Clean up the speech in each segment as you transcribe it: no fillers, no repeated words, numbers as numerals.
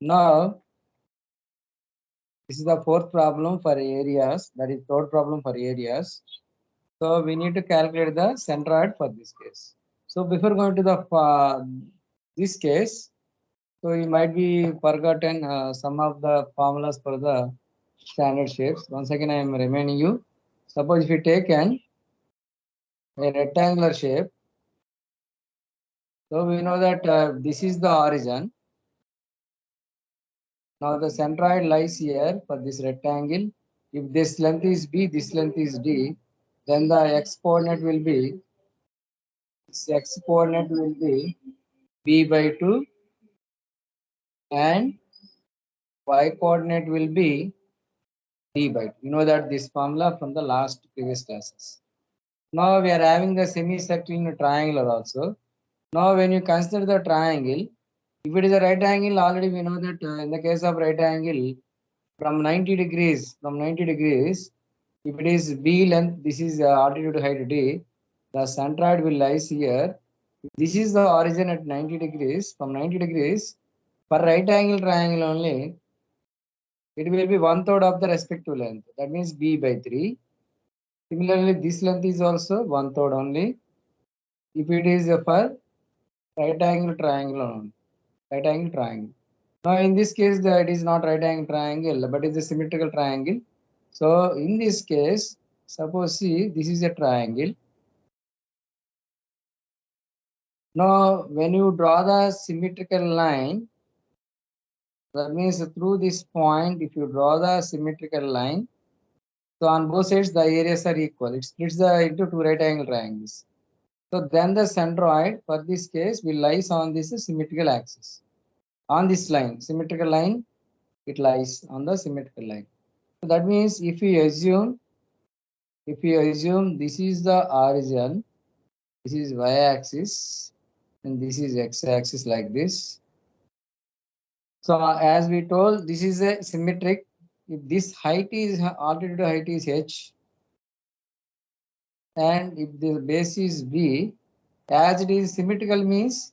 Now, this is the fourth problem for areas, that is third problem for areas. So we need to calculate the centroid for this case. So before going to the this case, so you might be forgotten some of the formulas for the standard shapes. Once again, I am reminding you. Suppose if you take a rectangular shape, so we know that this is the origin. Now the centroid lies here for this rectangle. If this length is b, this length is d, then the x coordinate will be b by 2 and y coordinate will be d by 2. You know that this formula from the last previous classes. Now we are having the semicircular triangular also. Now when you consider the triangle, if it is a right angle, already we know that in the case of right angle, from 90 degrees, if it is b length, this is altitude height d, the centroid will lies here. This is the origin at 90 degrees. From 90 degrees, for right angle triangle only, it will be 1/3 of the respective length. That means b by 3. Similarly, this length is also 1/3 only. If it is for right angle triangle only. Right angle triangle. Now in this case, it is not right angle triangle, but it's a symmetrical triangle. So in this case, suppose see this is a triangle. Now when you draw the symmetrical line, that means through this point, if you draw the symmetrical line, so on both sides the areas are equal. It splits the into two right angle triangles. So then the centroid for this case will lies on this symmetrical axis. On this line, symmetrical line, it lies on the symmetrical line. So that means if you assume this is the origin, this is y-axis, and this is x-axis like this. So as we told, this is a symmetric. If this height is altitude height is h, and if the base is b, as it is symmetrical means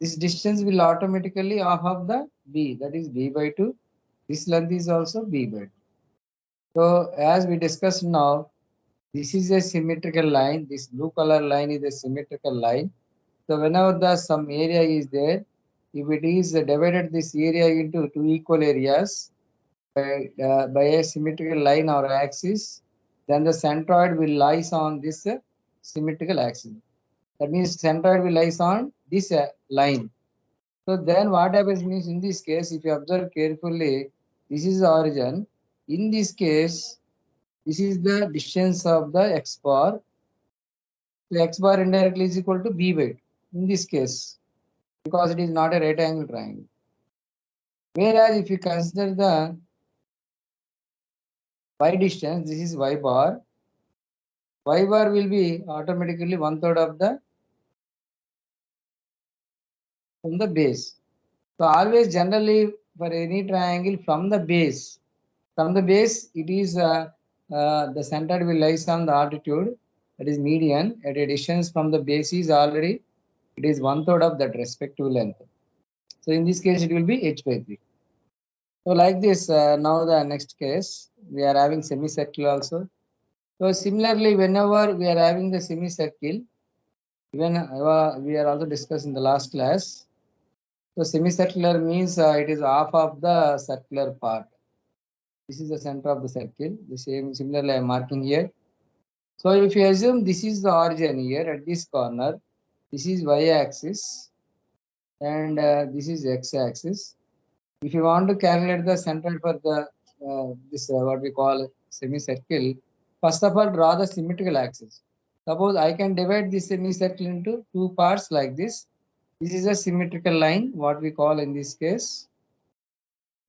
this distance will automatically half of the b, that is b by 2. This length is also b by 2. So as we discussed now, this is a symmetrical line. This blue color line is a symmetrical line. So whenever the some area is there, if it is divided this area into two equal areas by a symmetrical line or axis, then the centroid will lies on this symmetrical axis. That means centroid will lies on this line. So then what happens means in this case, if you observe carefully, this is the origin. In this case, this is the distance of the x bar. So x bar indirectly is equal to b by 2 in this case, because it is not a right angle triangle. Whereas if you consider the y distance, this is y bar. Y bar will be automatically 1/3 of the from the base. So always generally for any triangle from the base it is the center will lies on the altitude, that is median, at a distance from the base is already it is 1/3 of that respective length. So in this case it will be h by 3. So like this, now the next case we are having semicircle also. So similarly, whenever we are having the semicircle, even we are also discussed in the last class. So semicircular means it is half of the circular part. This is the center of the circle. The same similarly I am marking here. So if you assume this is the origin here at this corner, this is y-axis and this is x-axis. If you want to calculate the center for the this what we call semicircle, first of all draw the symmetrical axis. Suppose I can divide this semicircle into two parts like this. This is a symmetrical line, what we call in this case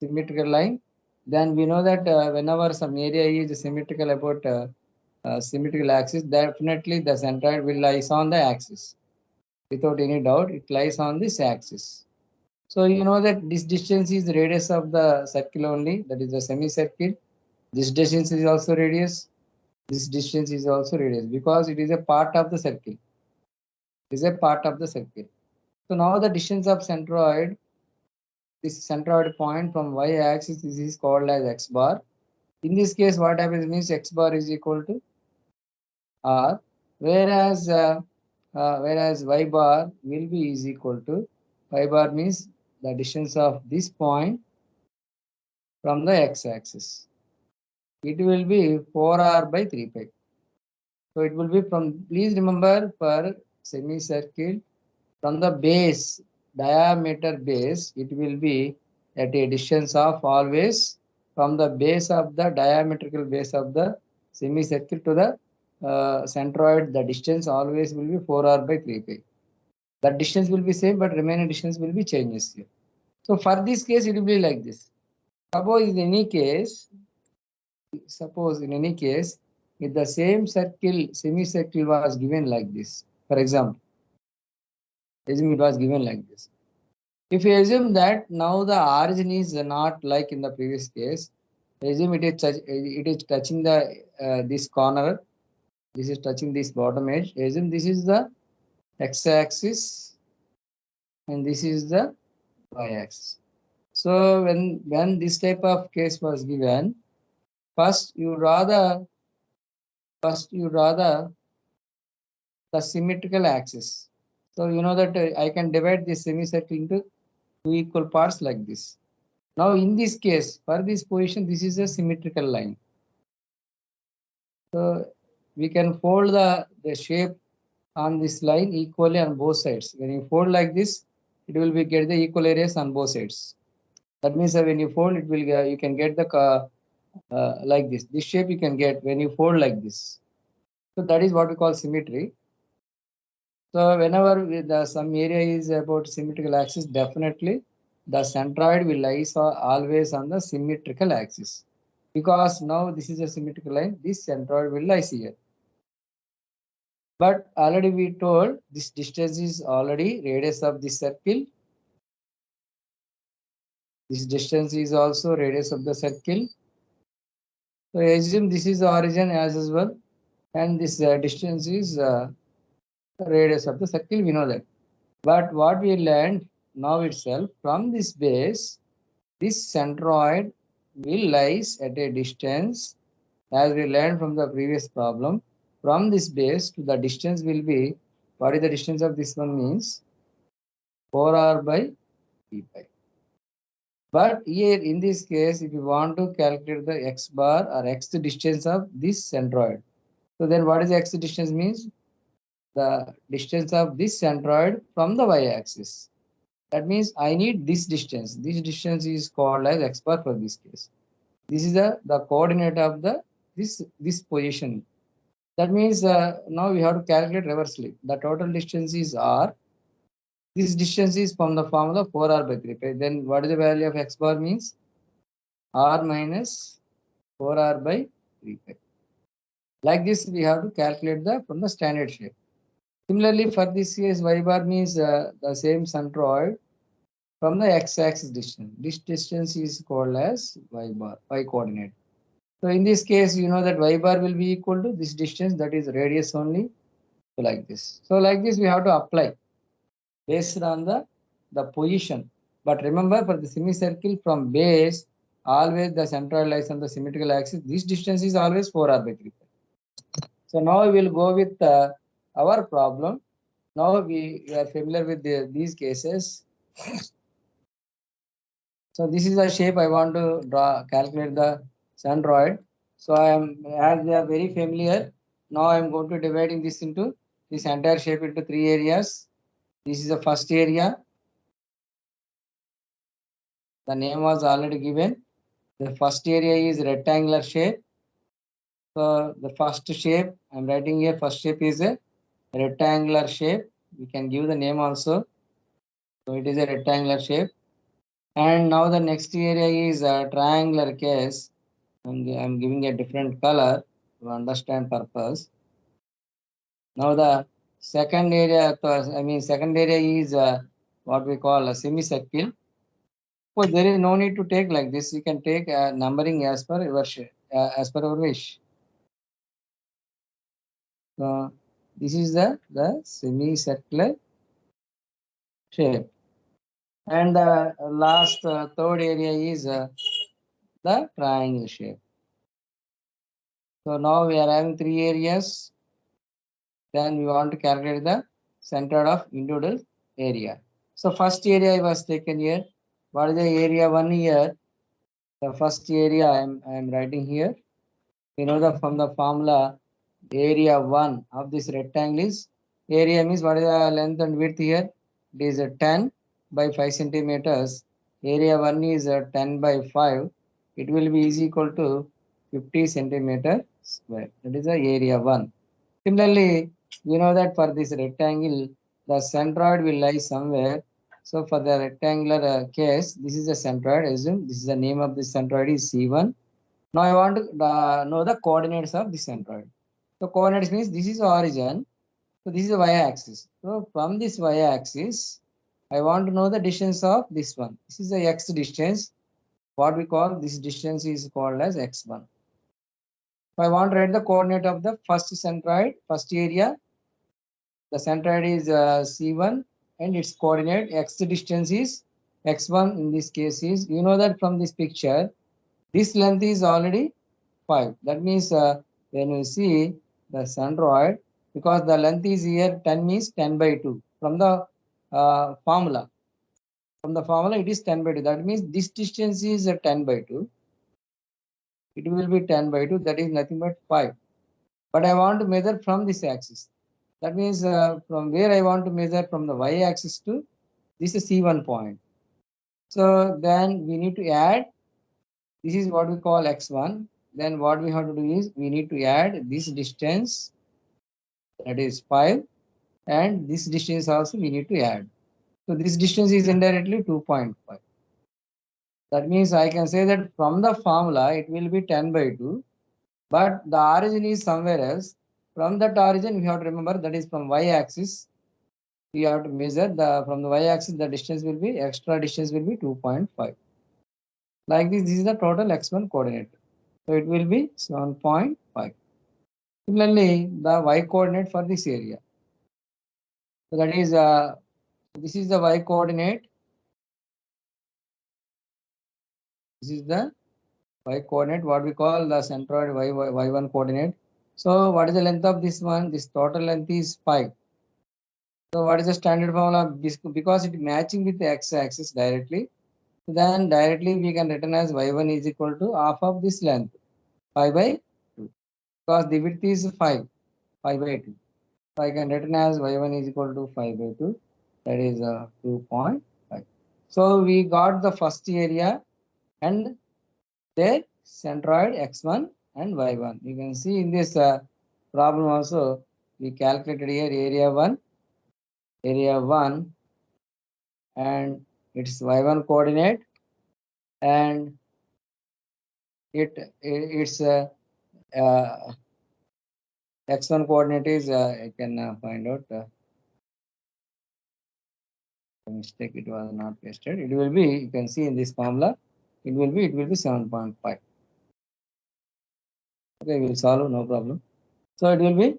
symmetrical line. Then we know that whenever some area is symmetrical about symmetrical axis, definitely the centroid will lies on the axis. Without any doubt, it lies on this axis. So you know that this distance is the radius of the circle only, that is the semicircle. This distance is also radius. This distance is also radius because it is a part of the circle. It is a part of the circle. So now the distance of centroid this centroid point from y-axis, this is called as x bar. In this case, what happens means x bar is equal to r, whereas whereas y bar will be is equal to, y bar means the distance of this point from the x-axis. It will be 4r by 3 pi. So it will be from, please remember, for semicircle, from the base, diameter base, it will be at a distance of always from the base of the diametrical base of the semicircle to the centroid, the distance always will be 4r by 3 pi. The distance will be same, but remaining distance will be changes here. So for this case, it will be like this. Suppose in any case, if the same circle, semicircle was given like this, for example, assume it was given like this. If you assume that now the origin is not like in the previous case, assume it is touching the this corner, this is touching this bottom edge. Assume this is the x-axis and this is the y-axis. So when this type of case was given, first you rather the symmetrical axis. So you know that I can divide this semicircle into two equal parts like this. Now in this case, for this position, this is a symmetrical line. So we can fold the shape on this line equally on both sides. When you fold like this, it will be get the equal areas on both sides. That means that when you fold, it will you can get the like this. This shape you can get when you fold like this. So that is what we call symmetry. So whenever some area is about symmetrical axis, definitely the centroid will lie always on the symmetrical axis. Because now this is a symmetrical line, this centroid will lie here. But already we told this distance is already radius of this circle. This distance is also radius of the circle. So assume this is the origin as well, and this distance is radius of the circle. We know that. But what we learned now itself, from this base, this centroid will lies at a distance, as we learned from the previous problem. From this base to the distance will be, what is the distance of this one means? 4r by 3 pi. But here in this case, if you want to calculate the x bar or x distance of this centroid, so then what is the x distance means? The distance of this centroid from the y-axis. That means I need this distance. This distance is called as x bar for this case. This is the coordinate of this position. That means now we have to calculate reversely. The total distance is r. This distance is from the formula 4r by 3 pi. Then what is the value of x bar means? R minus 4r by 3 pi. Like this, we have to calculate from the standard shape. Similarly, for this case, y bar means the same centroid from the x-axis distance. This distance is called as y bar, y coordinate. So in this case, you know that y bar will be equal to this distance, that is radius only. So like this. So like this, we have to apply based on the position. But remember, for the semicircle from base, always the centroid lies on the symmetrical axis. This distance is always 4r by 3. So now we will go with our problem. Now we are familiar with these cases. So this is the shape I want to calculate the centroid. So as they are very familiar, now I am going to dividing this into this entire shape into 3 areas. This is the first area. The name was already given. The first area is rectangular shape. So the first shape I am writing here, first shape is a rectangular shape. We can give the name also. So it is a rectangular shape. And now the next area is a triangular case. I'm giving a different color to understand purpose. Now the second area, second area is what we call a semicircle. So there is no need to take like this. You can take numbering as per your as per your wish. So this is the semicircular shape. And the last third area is the triangle shape. So now we are having three areas. Then we want to calculate the center of individual area. So first area was taken here. What is the area 1 here? The first area I am writing here. We know that from the formula area 1 of this rectangle is area means what is the length and width here? It is 10 by 5 centimeters. Area 1 is 10 by 5. It will be is equal to 50 centimeter square. That is the area 1. Similarly, we know that for this rectangle, the centroid will lie somewhere. So for the rectangular case, this is the centroid. Assume this is the name of the centroid is C1. Now I want to know the coordinates of the centroid. So coordinates means this is origin. So this is the y-axis. So from this y-axis, I want to know the distance of this one. This is the x distance. What we call this distance is called as x1. So I want to write the coordinate of the first centroid, first area. The centroid is C1 and its coordinate x distance is x1. In this case is, you know that from this picture, this length is already 5. That means when you see the centroid, because the length is here 10 means 10 by 2. From the formula, it is 10 by 2. That means this distance is 10 by 2. It will be 10 by 2. That is nothing but 5. But I want to measure from this axis. That means from where I want to measure from the y-axis to this is C1 point. So then we need to add, this is what we call x1. Then what we have to do is we need to add this distance, that is 5, and this distance also we need to add. So this distance is indirectly 2.5. That means I can say that from the formula it will be 10 by 2, but the origin is somewhere else. From that origin we have to remember that is from y-axis. We have to measure the from the y-axis the distance will be extra distance will be 2.5. Like this is the total x1 coordinate. So it will be 7.5. Similarly, the y coordinate for this area. So that is this is the y coordinate. This is the y coordinate. What we call the centroid y1 coordinate. So what is the length of this one? This total length is 5. So what is the standard formula? Because it matching with the x-axis directly. So then directly we can written as y1 is equal to half of this length, 5 by 2. Because the width is 5 by 2. So I can written as y1 is equal to 5 by 2. That is 2.5. So we got the first area and their centroid x1 and y1. You can see in this problem also we calculated here area 1 and its y1 coordinate, and its uh, x1 coordinate is I can find out mistake, it was not pasted. It will be, you can see in this formula, it will be 7.5. Okay, we will solve, no problem. So it will be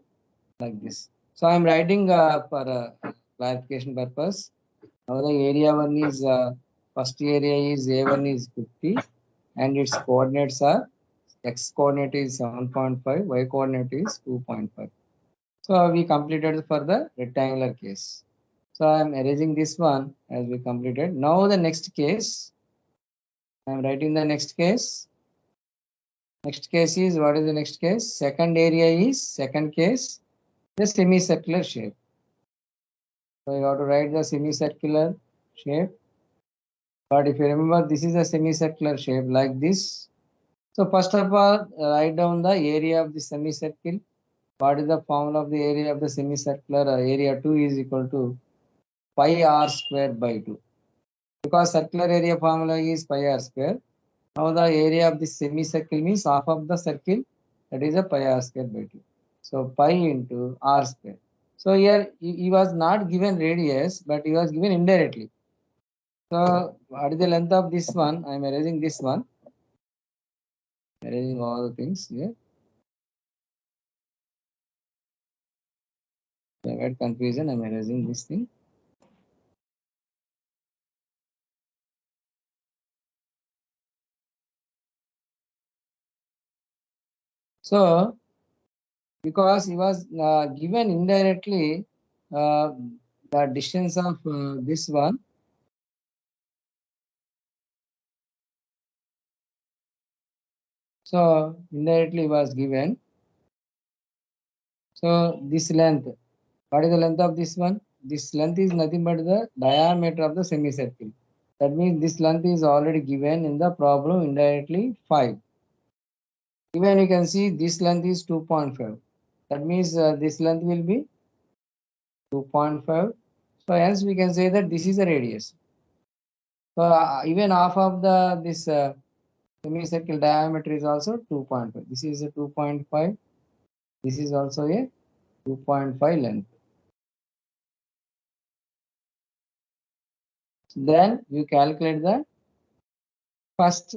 like this. So I am writing for clarification purpose. Now the area 1 is first area is A1 is 50 and its coordinates are x coordinate is 7.5, y coordinate is 2.5. So we completed for the rectangular case. So I am erasing this one as we completed. Now the next case, I am writing the next case. Next case is, what is the next case? Second area is, second case, the semicircular shape. So you have to write the semicircular shape. But if you remember, this is a semicircular shape like this. So first of all, write down the area of the semicircle. What is the formula of the area of the semicircular? Area 2 is equal to pi r square by 2. Because circular area formula is pi r square. Now the area of the semicircle means half of the circle, that is a pi r square by 2. So pi into r square. So here he was not given radius, but he was given indirectly. So what is the length of this one? I am erasing this one. Erasing all the things here. To avoid confusion, I am erasing this thing. So because he was given indirectly the distance of this one. So indirectly was given. So this length, what is the length of this one? This length is nothing but the diameter of the semicircle. That means this length is already given in the problem indirectly 5. Even you can see this length is 2.5. That means this length will be 2.5. So hence we can say that this is a radius. So even half of the this semicircle diameter is also 2.5. This is a 2.5. This is also a 2.5 length. Then you calculate the first.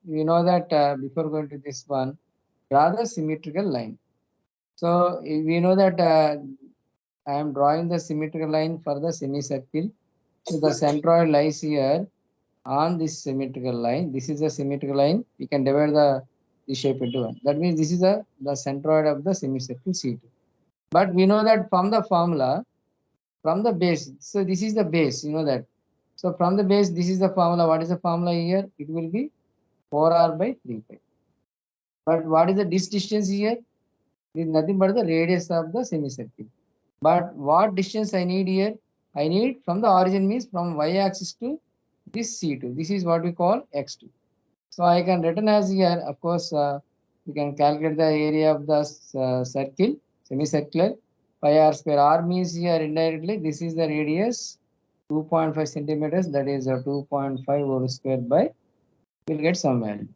You know that before going to this one, draw the symmetrical line. So we know that I am drawing the symmetrical line for the semicircle. So the centroid lies here on this symmetrical line. This is a symmetrical line. We can divide the shape into one. That means this is the centroid of the semicircle C2. But we know that from the formula, from the base. So this is the base. You know that. So from the base, this is the formula. What is the formula here? It will be 4r by 3 pi. But what is the distance here? It is nothing but the radius of the semicircle. But what distance I need here? I need from the origin means from y-axis to this C2. This is what we call x2. So I can written as here, of course, we can calculate the area of the circle, semicircular, pi r square. R means here indirectly, this is the radius, 2.5 centimeters, that is 2.5 whole square by, we'll get some value.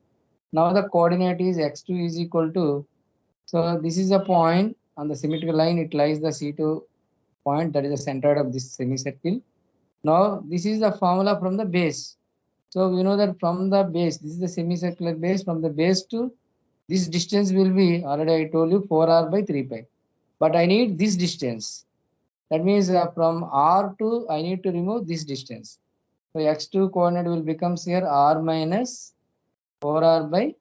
Now the coordinate is x2 is equal to, so this is a point on the symmetrical line, it lies the C2 point, that is the center of this semicircle. Now this is the formula from the base. So we know that from the base, this is the semicircular base, from the base to this distance will be, already I told you, 4r by 3 pi. But I need this distance. That means from r to, I need to remove this distance. So x2 coordinate will becomes here r minus 4r by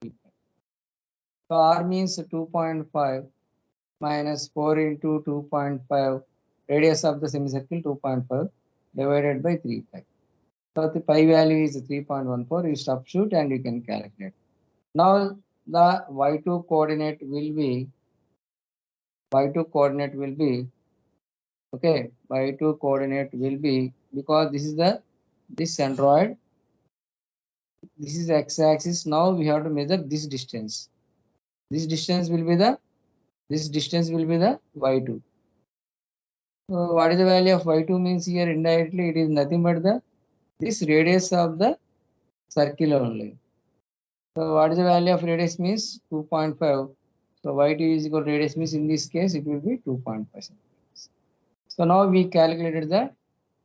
3 pi. So r means 2.5 minus 4 into 2.5, radius of the semicircle 2.5 divided by 3 pi. So the pi value is 3.14. You substitute and you can calculate. Now the y2 coordinate will be okay. Y2 coordinate will be, because this is this centroid. This is x-axis. Now we have to measure this distance. This distance will be the y2. So what is the value of y2 means here indirectly it is nothing but this radius of the circle only. So what is the value of radius means 2.5. So y2 is equal to radius means in this case it will be 2.5. So now we calculated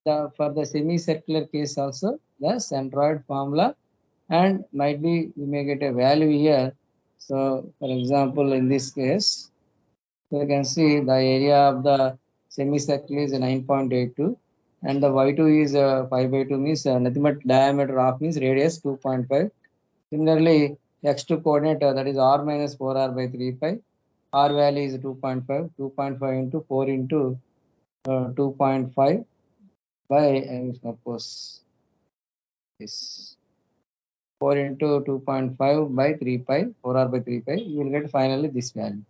for the semicircular case also the centroid formula, and might be we may get a value here. So for example in this case, so you can see the area of the semicircle is 9.82 and the y2 is 5 by 2 means nothing but diameter of means radius 2.5. Similarly, x2 coordinate that is r minus 4r by 3 pi. R value is 2.5. 2.5 into 4 into 2.5 by, of course, this 4 into 2.5 by 3 pi, 4r by 3 pi. You will get finally this value.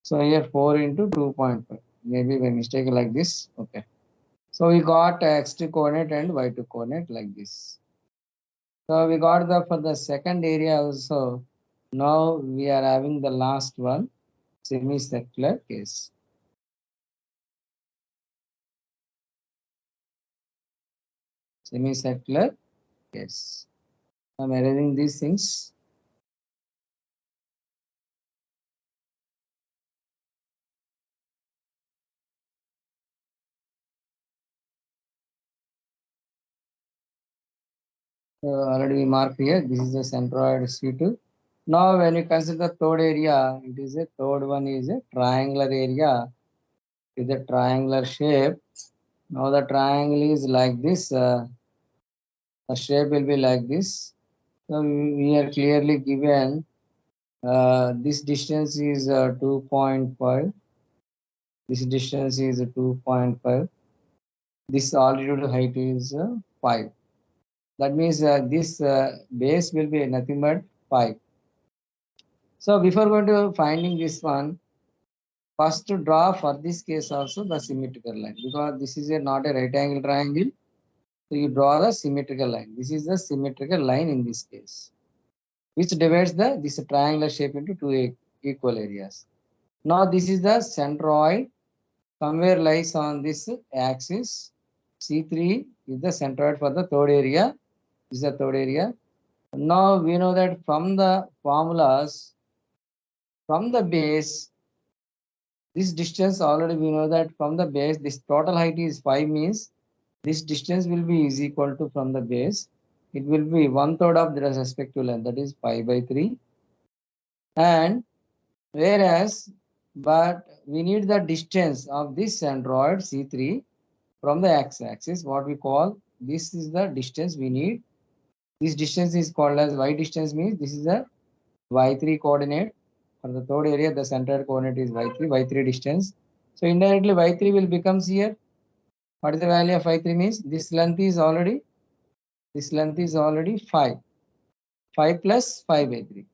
So here 4 into 2.5. Maybe by mistake like this. Okay. So we got x2 coordinate and y2 coordinate like this. So we got for the second area also. Now we are having the last one, semicircular case. Semicircular case. I'm arranging these things. Already we marked here. This is the centroid C2. Now when you consider the third area, it is a third one is a triangular area with a triangular shape. Now the triangle is like this. The shape will be like this. So we are clearly given this distance is 2.5. This distance is 2.5. This altitude height is 5. That means this base will be nothing but 5. So before going to finding this one, first to draw for this case also the symmetrical line, because this is not a right angle triangle. So you draw the symmetrical line. This is the symmetrical line in this case, which divides this triangular shape into two equal areas. Now this is the centroid. Somewhere lies on this axis. C3 is the centroid for the third area. This is the third area. Now we know that from the formulas, from the base, this distance already we know that from the base, this total height is 5, means this distance will be is equal to from the base. It will be 1/3 of the respective length, that is 5/3. And whereas, but we need the distance of this centroid C3 from the x-axis, what we call, this is the distance we need. This distance is called as y distance, means this is the y3 coordinate. For the third area, the centroid coordinate is y3 distance. So indirectly y3 will becomes here. What is the value of y3 means? This length is already 5. 5 plus 5/3.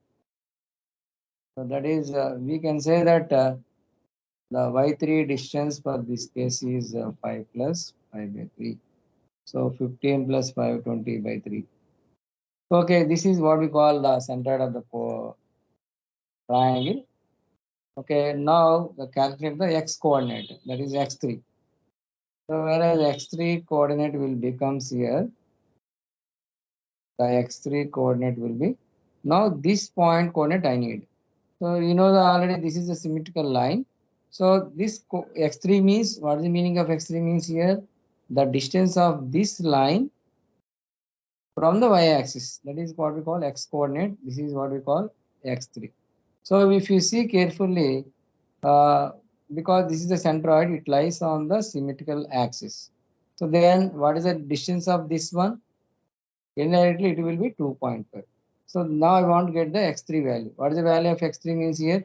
So that is, we can say that the y3 distance for this case is 5 plus 5/3. So 15 plus 5, 20/3. Okay, this is what we call the centroid of the triangle. Okay, now calculate the x coordinate, that is x3. So whereas x3 coordinate will becomes here, the x3 coordinate will be, now this point coordinate I need. So you know that already this is a symmetrical line. So this x3 means, what is the meaning of x3 means here? The distance of this line from the y-axis. That is what we call x coordinate. This is what we call x3. So if you see carefully, uh, because this is the centroid, it lies on the symmetrical axis. So then what is the distance of this one? Indirectly it will be 2.5. So now I want to get the x3 value. What is the value of x3 means here?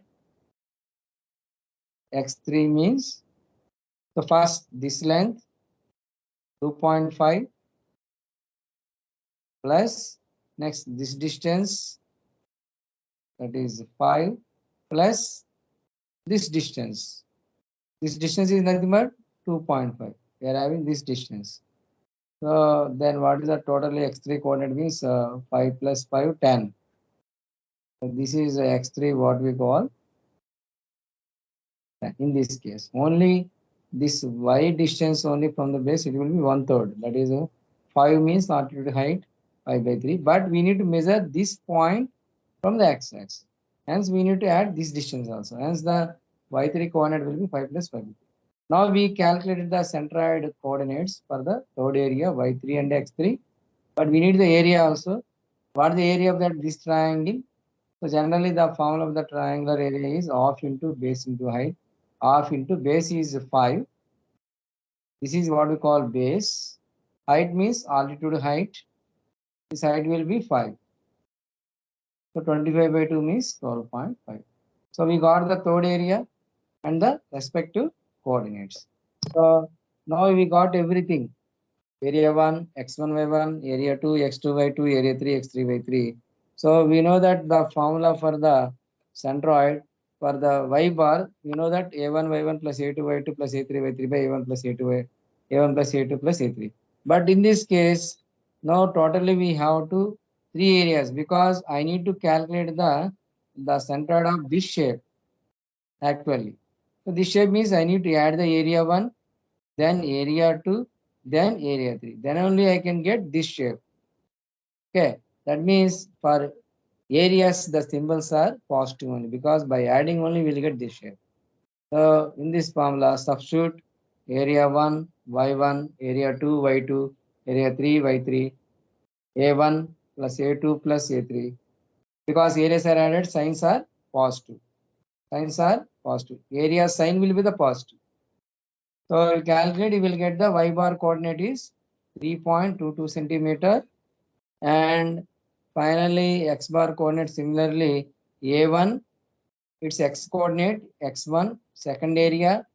X3 means, so first this length 2.5 plus next this distance, that is 5, plus this distance. This distance is nothing but 2.5. We are having this distance. So then what is the totally x3 coordinate means? 5 plus 5, 10. So this is x3, what we call, in this case. Only this y distance only from the base, it will be 1/3. That is 5 means altitude height 5/3. But we need to measure this point from the x-axis. Hence we need to add this distance also. Hence the y3 coordinate will be 5 plus 5. Now we calculated the centroid coordinates for the third area, y3 and x3. But we need the area also. What is the area of this triangle? So generally the formula of the triangular area is half into base into height. Half into base is 5. This is what we call base. Height means altitude height. This height will be 5. So 25/2 means 12.5. So we got the third area and the respective coordinates. So now we got everything. Area 1, x1, y1, area 2, x2, y2, area 3, x3, y3. So we know that the formula for the centroid, for the y bar, we know that a1, y1 plus a2, y2 plus a3, y3 by a1 plus a2, a1 plus a2 plus a3. But in this case, now totally we have to 3 areas, because I need to calculate the centroid of this shape actually. So this shape means I need to add the area 1, then area 2, then area 3. Then only I can get this shape. Okay, that means for areas the symbols are positive only, because by adding only we'll get this shape. So in this formula, substitute area 1, y1, area 2, y2, area 3, y3, a1 plus a2 plus a3. Because areas are added, signs are positive. Signs are positive. Area sign will be the positive. So you calculate, you will get the y bar coordinate is 3.22 centimeter, and Finally, x bar coordinate similarly, A1, its x coordinate, x1, second area,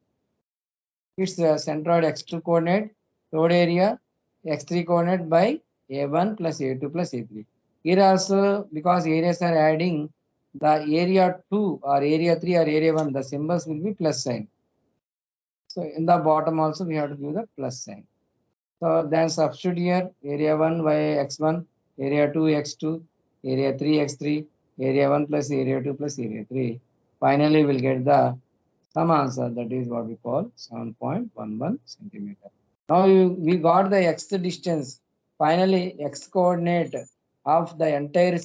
its centroid x2 coordinate, third area, x3 coordinate by A1 plus A2 plus A3. Here also, because areas are adding, the area 2 or area 3 or area 1, the symbols will be plus sign. So in the bottom also we have to give the plus sign. So then substitute here area 1 by x1, area 2 x2, area 3 x3, area 1 plus area 2 plus area 3. Finally, we'll get the some answer, that is what we call 7.11 centimeter. Now we got the x distance. Finally, x coordinate of the entire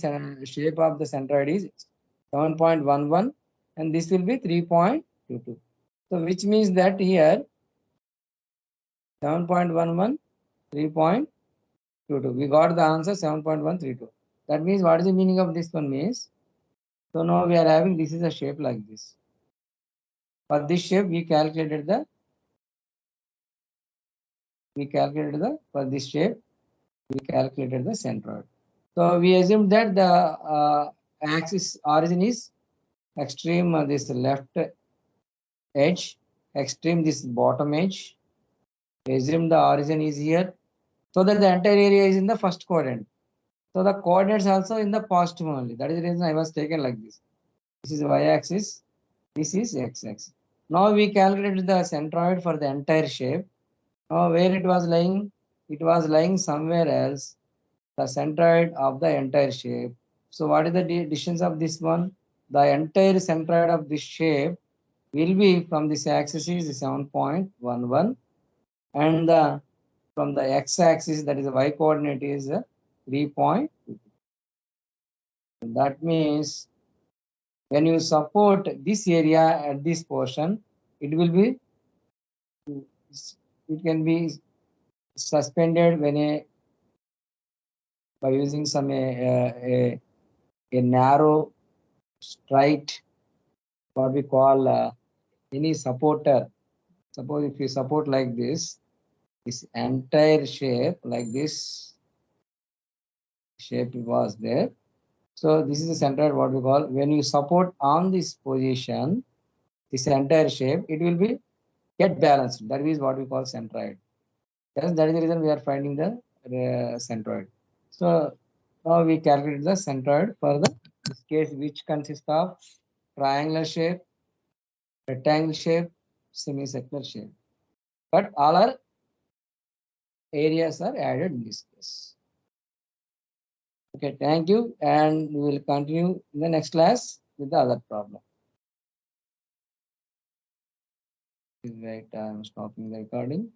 shape of the centroid is 7.11 and this will be 3.22. So which means that here 7.11, 3.22. We got the answer 7.132. That means what is the meaning of this one means? So now we are having this is a shape like this. For this shape we calculated the for this shape we calculated the centroid. So we assumed that the axis origin is extreme this left edge, extreme this bottom edge. We assume the origin is here, so that the entire area is in the first quadrant. So the coordinates also in the positive only. That is the reason I was taken like this. This is y-axis, this is x-axis. Now we calculated the centroid for the entire shape. Now where it was lying? It was lying somewhere else, the centroid of the entire shape. So what is the distance of this one? The entire centroid of this shape will be from this axis is 7.11 and from the x-axis, that is the y coordinate, is 3. That means when you support this area at this portion, it will be, it can be suspended when by using some a narrow straight, what we call any supporter. Suppose if you support like this entire shape like this shape was there. So this is the centroid, what we call, when you support on this position, this entire shape, it will be get balanced. That is what we call centroid. Yes, that is the reason we are finding the centroid. So now we calculate the centroid for the this case, which consists of triangular shape, rectangle shape, semicircular shape. But all our areas are added in this case. Okay, thank you, and we will continue in the next class with the other problem. Right, I'm stopping the recording.